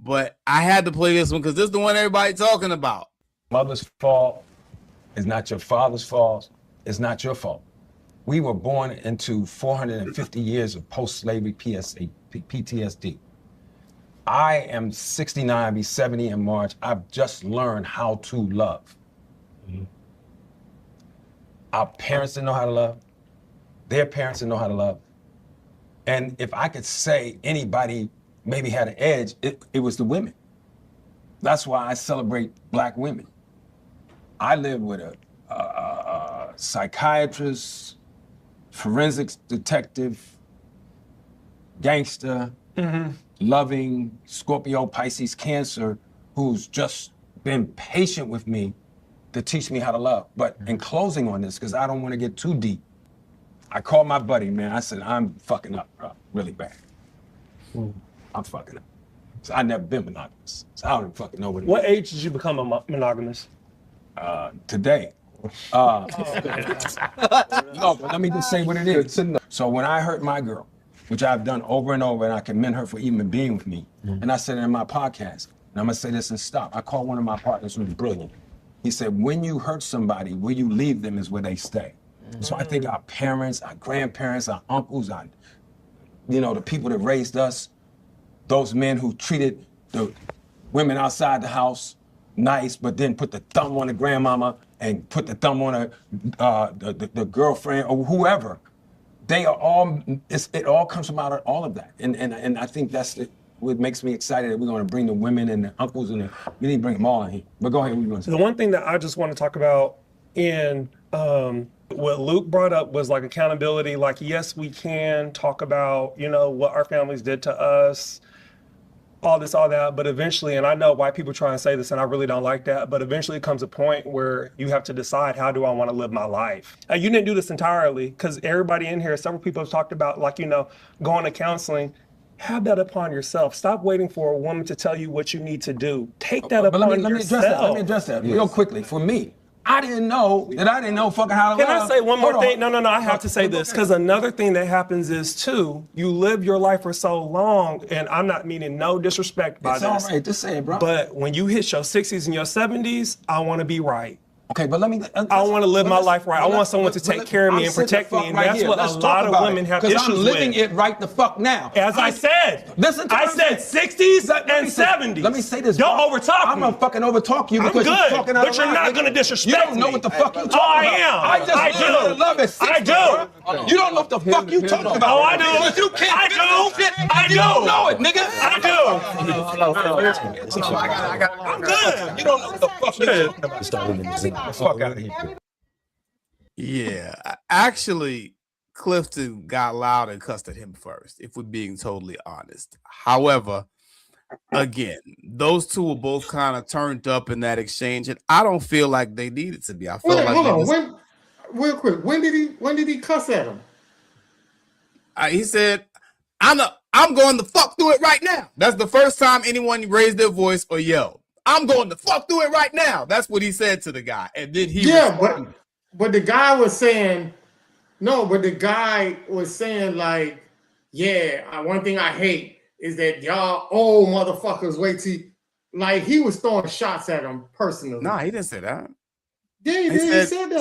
but I had to play this one because this is the one everybody talking about. Mother's fault is not your father's fault. It's not your fault. We were born into 450 years of post-slavery PTSD. I am 69, I'll be 70 in March. I've just learned how to love. Mm-hmm. Our parents didn't know how to love. Their parents didn't know how to love. And if I could say anybody maybe had an edge, it was the women. That's why I celebrate Black women. I live with a psychiatrist, forensics detective, gangster, loving Scorpio, Pisces, Cancer, who's just been patient with me to teach me how to love. But in closing on this, because I don't want to get too deep, I called my buddy, man. I said, I'm fucking up, bro, really bad. I'm fucking up. So I never been monogamous, so I don't even fucking know what it is. What age did you become monogamous? Today. No, but let me just say what it is. So when I hurt my girl, which I've done over and over, and I commend her for even being with me, and I said it in my podcast, and I'm gonna say this and stop. I called one of my partners who was brilliant. He said, when you hurt somebody, where you leave them is where they stay. So I think our parents, our grandparents, our uncles, the people that raised us, those men who treated the women outside the house nice, but then put the thumb on the grandmama and put the thumb on the girlfriend or whoever. They are all, it all comes from out of all of that. And I think that's what makes me excited that we're gonna bring the women and the uncles and we need to bring them all in here. But go ahead, what you gonna say? The one thing that I just want to talk about in what Luke brought up was like accountability. Like, yes, we can talk about, what our families did to us, all this, all that, but eventually, and I know why people try and say this, and I really don't like that, but eventually it comes a point where you have to decide, how do I want to live my life? And you didn't do this entirely, because everybody in here, several people have talked about, going to counseling. Have that upon yourself. Stop waiting for a woman to tell you what you need to do. Take that upon yourself. Let me address that real quickly. For me, I didn't know fucking how to love. Can I say one more thing? No, I have to say this, because another thing that happens is, too, you live your life for so long, and I'm not meaning no disrespect by this. It's all right, just say it, bro. But when you hit your 60s and your 70s, I want to be right. Okay, but let me... I want to live my life right. I want someone to take care of me and protect me, and that's what a lot of women have issues with. Because I'm living it right the fuck now. As I said, I said 60s and 70s. Let me say this, Don't overtalk me. I'm gonna fucking overtalk you because you're talking out of line. But you're not gonna disrespect me. You don't know what the fuck you talking about. I am. I just learned how to love at 60. I do. You don't know what the fuck you talking about. Oh, I do. Because you can't I do. You don't know it, nigga. I do. I'm good. You don't know what the fuck you talking about. Get the fuck out of here. Yeah, actually, Clifton got loud and cussed at him first, if we're being totally honest. However, again, those two were both kind of turned up in that exchange, and I don't feel like they needed to be. I felt real quick, when did he cuss at him? He said, I'm going to fuck through it right now. That's the first time anyone raised their voice or yelled. I'm going to fuck through it right now. That's what he said to the guy. And then he responded. But the guy was saying, like, yeah, one thing I hate is that y'all old motherfuckers wait till, like, he was throwing shots at him personally. No, he didn't say that. Yeah, he said that.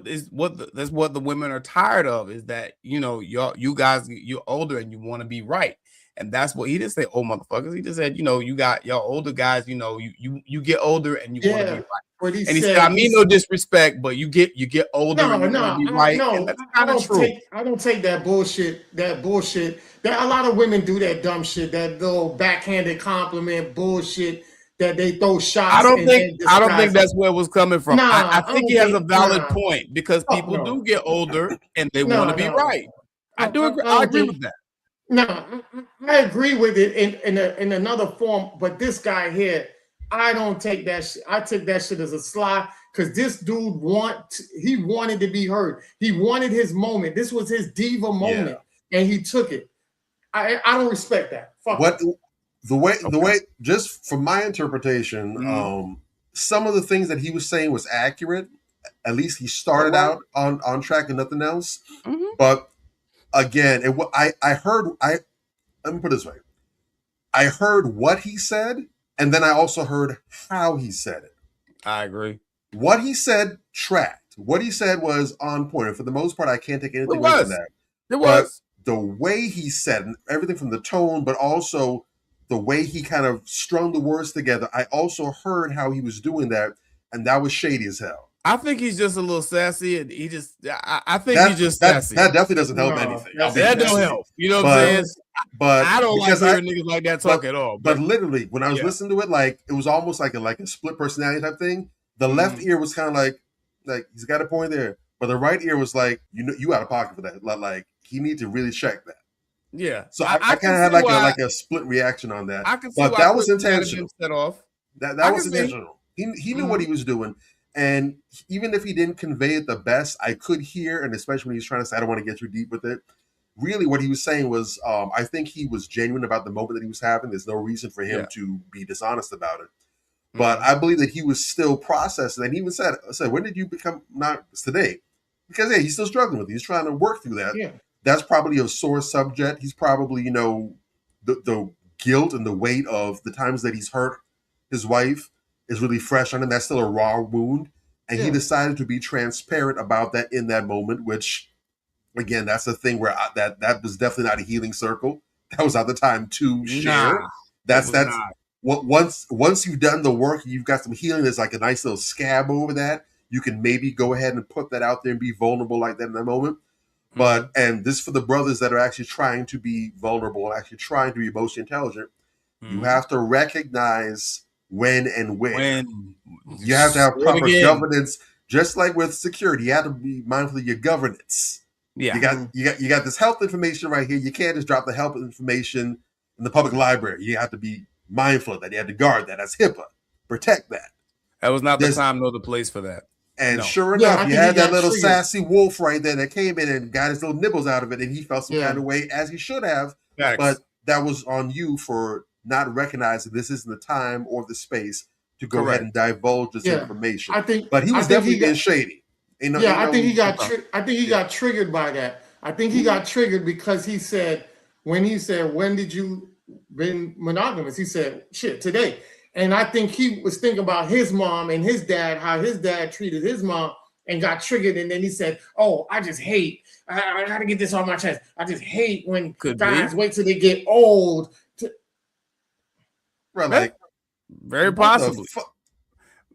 He said that's what the women are tired of, is that, you guys, you're older and you want to be right. And that's what he didn't say, oh motherfuckers. He just said, you got y'all older guys, you get older and you want to be right. And he said, I mean no disrespect, but you get older and you want to be right. And that's kind of true. I don't take that bullshit. That a lot of women do that dumb shit, that little backhanded compliment bullshit that they throw shots. I don't think that's where it was coming from. I think he has a valid point, because people do get older and they want to be right. I do agree. I agree with that. No, I agree with it in another form, but this guy here, I don't take that shit. I take that shit as a slide, because this dude wanted to be heard. He wanted his moment. This was his diva moment, and he took it. I don't respect that. Fuck what the way just from my interpretation, some of the things that he was saying was accurate. At least he started out on track and nothing else. But again, let me put it this way. I heard what he said, and then I also heard how he said it. I agree. What he said tracked. What he said was on point. And for the most part, I can't take anything It away from was. that. It But was. the way he said it, everything from the tone, but also the way he kind of strung the words together, I also heard how he was doing that, and that was shady as hell. I think he's just a little sassy, and he just. I think That, he's just that, sassy. that definitely doesn't help No, anything. that don't help. You know what But- I'm saying? But I don't like because hearing niggas like that talk at all. But literally, when I was Yeah. listening to it, like it was almost like a split personality type thing. The left ear was kind of like he's got a point there, but the right ear was like, you out of pocket for that. Like he needs to really check that. yeah. So I kind of had like a split reaction on that. I can see But why that was Clifton might have intentional. been set off. That I was can see. intentional. He knew what he was doing, and even if he didn't convey it the best, I could hear, and especially when he's trying to say, I don't want to get too deep with it. Really, what he was saying was, I think he was genuine about the moment that he was having. There's no reason for him to be dishonest about it. But I believe that he was still processing. And he even said, when did you become not today? Because he's still struggling with it. He's trying to work through that. Yeah. That's probably a sore subject. He's probably, the guilt and the weight of the times that he's hurt his wife is really fresh on him. That's still a raw wound. And he decided to be transparent about that in that moment, which, again, that's the thing where that was definitely not a healing circle. That was not the time to share. That's what once you've done the work, you've got some healing. There's like a nice little scab over that. You can maybe go ahead and put that out there and be vulnerable like that in that moment. But and this for the brothers that are actually trying to be vulnerable and actually trying to be emotionally intelligent, you have to recognize when and where. You have to have proper governance, just like with security. You have to be mindful of your governance. Yeah. You got this health information right here. You can't just drop the health information in the public library. You have to be mindful of that. You have to guard that. That's HIPAA. Protect that. That was not the time nor the place for that. And sure enough, you had that little sassy wolf right there that came in and got his little nibbles out of it, and he felt some kind of way, as he should have. But that was on you for not recognizing this isn't the time or the space to go ahead and divulge this information. But he was definitely being shady. I think he got triggered by that. I think he got triggered because he said, when did you been monogamous? He said, shit, today. And I think he was thinking about his mom and his dad, how his dad treated his mom, and got triggered. And then he said, oh, I just hate, I got to get this on my chest. I just hate when guys wait till they get old. Very possibly.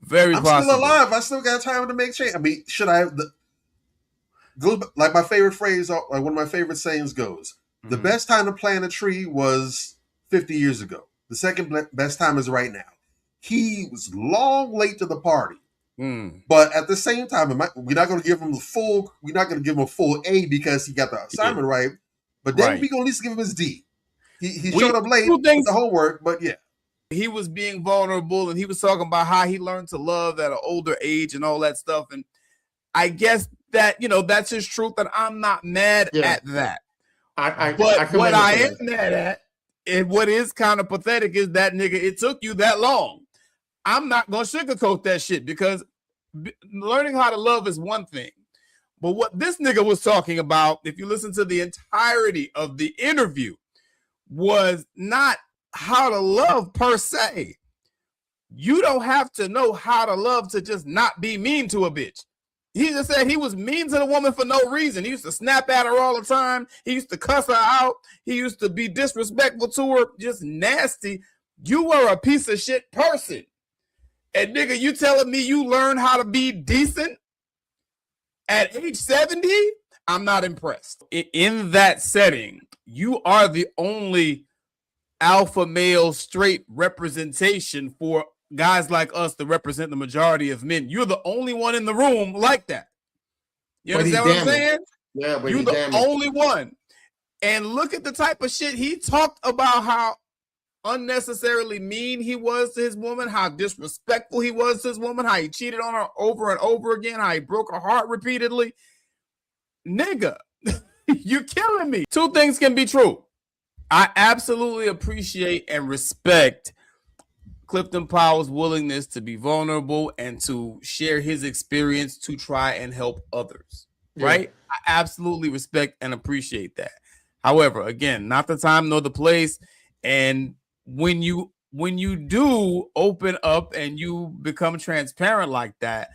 Very possible. I'm still alive. I still got time to make change. I mean, should I have goes like my favorite phrase, like one of my favorite sayings goes, the best time to plant a tree was 50 years ago. The second best time is right now. He was long late to the party. But at the same time, we're not going to give him a full A because he got the assignment right. But then we're going to at least give him his D. He showed up late with the homework, but yeah. He was being vulnerable, and he was talking about how he learned to love at an older age and all that stuff. And I guess that, that's his truth, and I'm not mad at that. But what I am mad at, and what is kind of pathetic, is that nigga, it took you that long. I'm not going to sugarcoat that shit, because learning how to love is one thing. But what this nigga was talking about, if you listen to the entirety of the interview, was not how to love per se. You don't have to know how to love to just not be mean to a bitch. He just said he was mean to the woman for no reason. He used to snap at her all the time. He used to cuss her out. He used to be disrespectful to her, just nasty. You were a piece of shit person. And nigga, you telling me you learned how to be decent at age 70? I'm not impressed. In that setting, you are the only alpha male straight representation for guys like us to represent the majority of men. You're the only one in the room like that. You understand what I'm saying? Yeah, but you're the only one. And look at the type of shit he talked about, how unnecessarily mean he was to his woman, how disrespectful he was to his woman, how he cheated on her over and over again, how he broke her heart repeatedly. Nigga, you're killing me. Two things can be true. I absolutely appreciate and respect Clifton Powell's willingness to be vulnerable and to share his experience to try and help others, right? I absolutely respect and appreciate that. However, again, not the time nor the place. And when you do open up and you become transparent like that,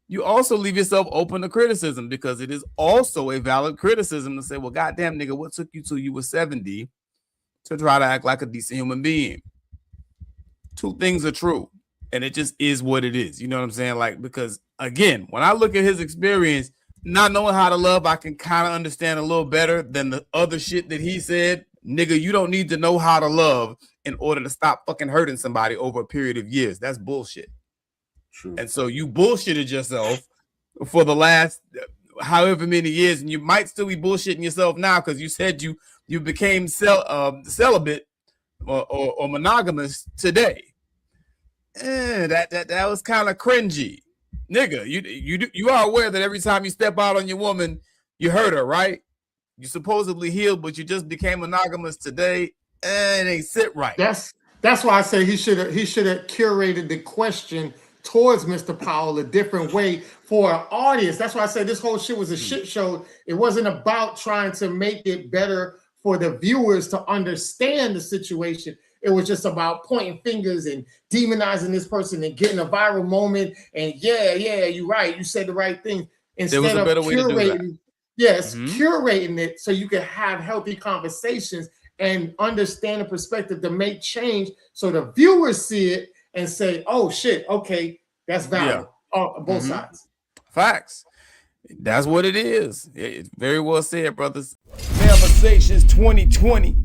you also leave yourself open to criticism, because it is also a valid criticism to say, well, goddamn nigga, what took you till you were 70 to try to act like a decent human being? Two things are true, and it just is what it is. You know what I'm saying? Like, because again, when I look at his experience, not knowing how to love, I can kind of understand a little better than the other shit that he said. Nigga, you don't need to know how to love in order to stop fucking hurting somebody over a period of years. That's bullshit. True. And so you bullshitted yourself for the last however many years, and you might still be bullshitting yourself now because you said you became celibate or monogamous today. That was kind of cringy. Nigga, you are aware that every time you step out on your woman, you hurt her, right? You supposedly healed, but you just became monogamous today. It ain't sit right. That's why I say he should have curated the question towards Mr. Powell a different way for an audience. That's why I say this whole shit was a shit show. It wasn't about trying to make it better for the viewers to understand the situation. It was just about pointing fingers and demonizing this person and getting a viral moment. And yeah, you're right. You said the right thing. Instead of curating, curating it so you can have healthy conversations and understand the perspective to make change, so the viewers see it and say, "Oh shit, okay, that's valid." On both sides. Facts. That's what it is. It's very well said, brothers. Conversations 2020.